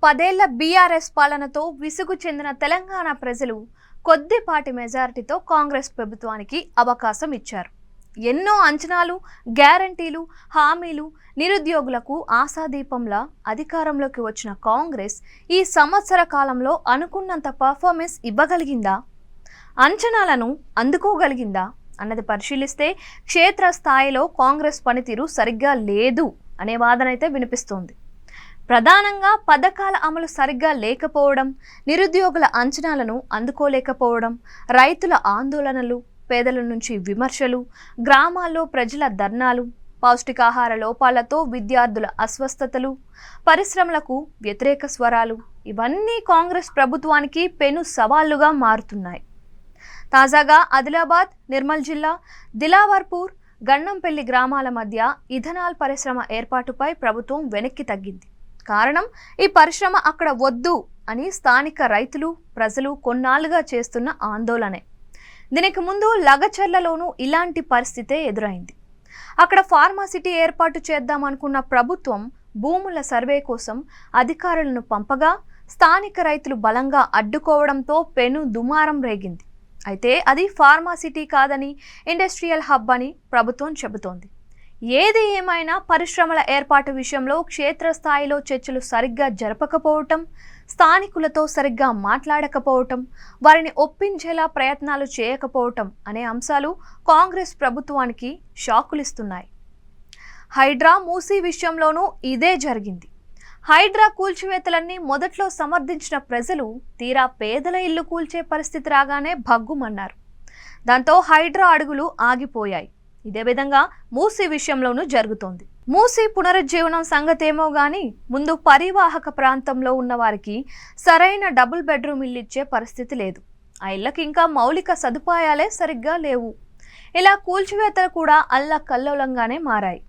10 ఏళ్ల బీఆర్ఎస్ పాలనతో విసుగు చెందిన తెలంగాణ ప్రజలు కొద్దిపాటి మెజారిటీతో కాంగ్రెస్ ప్రభుత్వానికి అవకాశం ఇచ్చారు. ఎన్నో అంచనాలు, గ్యారంటీలు, హామీలు, నిరుద్యోగులకు ఆశాదీపంలా అధికారంలోకి వచ్చిన కాంగ్రెస్ ఈ సంవత్సర కాలంలో అనుకున్నంత పర్ఫార్మెన్స్ ఇవ్వగలిగిందా, అంచనాలను అందుకోగలిగిందా అన్నది పరిశీలిస్తే క్షేత్రస్థాయిలో కాంగ్రెస్ పనితీరు సరిగ్గా లేదు అనే వాదన అయితే వినిపిస్తోంది. ప్రధానంగా పథకాల అమలు సరిగ్గా లేకపోవడం, నిరుద్యోగుల అంచనాలను అందుకోలేకపోవడం, రైతుల ఆందోళనలు, పేదల నుంచి విమర్శలు, గ్రామాల్లో ప్రజల ధర్నాలు, పౌష్టికాహార లోపాలతో విద్యార్థుల అస్వస్థతలు, పరిశ్రమలకు వ్యతిరేక స్వరాలు ఇవన్నీ కాంగ్రెస్ ప్రభుత్వానికి పెను సవాళ్లుగా మారుతున్నాయి. తాజాగా ఆదిలాబాద్, నిర్మల్ జిల్లా దిలావర్పూర్, గన్నంపల్లి గ్రామాల మధ్య ఇథనాల్ పరిశ్రమ ఏర్పాటుపై ప్రభుత్వం వెనక్కి తగ్గింది. కారణం, ఈ పరిశ్రమ అక్కడ వద్దు అని స్థానిక రైతులు, ప్రజలు కొన్నాళ్లుగా చేస్తున్న ఆందోళనే. దీనికి ముందు లగచర్లలోనూ ఇలాంటి పరిస్థితే ఎదురైంది. అక్కడ ఫార్మాసిటీ ఏర్పాటు చేద్దామనుకున్న ప్రభుత్వం భూముల సర్వే కోసం అధికారులను పంపగా స్థానిక రైతులు బలంగా అడ్డుకోవడంతో పెను దుమారం రేగింది. అయితే అది ఫార్మాసిటీ కాదని, ఇండస్ట్రియల్ హబ్ అని ప్రభుత్వం చెబుతోంది. ఏది ఏమైనా పరిశ్రమల ఏర్పాటు విషయంలో క్షేత్రస్థాయిలో చర్చలు సరిగ్గా జరపకపోవటం, స్థానికులతో సరిగ్గా మాట్లాడకపోవటం, వారిని ఒప్పించేలా ప్రయత్నాలు చేయకపోవటం అనే అంశాలు కాంగ్రెస్ ప్రభుత్వానికి షాకులిస్తున్నాయి. హైడ్రా, మూసీ విషయంలోనూ ఇదే జరిగింది. హైడ్రా కూల్చివేతలన్నీ మొదట్లో సమర్థించిన ప్రజలు తీరా పేదల ఇల్లు కూల్చే పరిస్థితి రాగానే భగ్గుమన్నారు. దాంతో హైడ్రా అడుగులు ఆగిపోయాయి. ఇదే విధంగా మూసీ విషయంలోనూ జరుగుతోంది. మూసీ పునరుజ్జీవనం సంగతేమో గాని ముందు పరివాహక ప్రాంతంలో ఉన్న వారికి సరైన డబుల్ బెడ్రూమ్ ఇల్లు ఇచ్చే పరిస్థితి లేదు. ఆ ఇళ్లకు ఇంకా మౌలిక సదుపాయాలే సరిగ్గా లేవు. ఇలా కూల్చివేతలు కూడా అల్లకల్లోలంగానే మారాయి.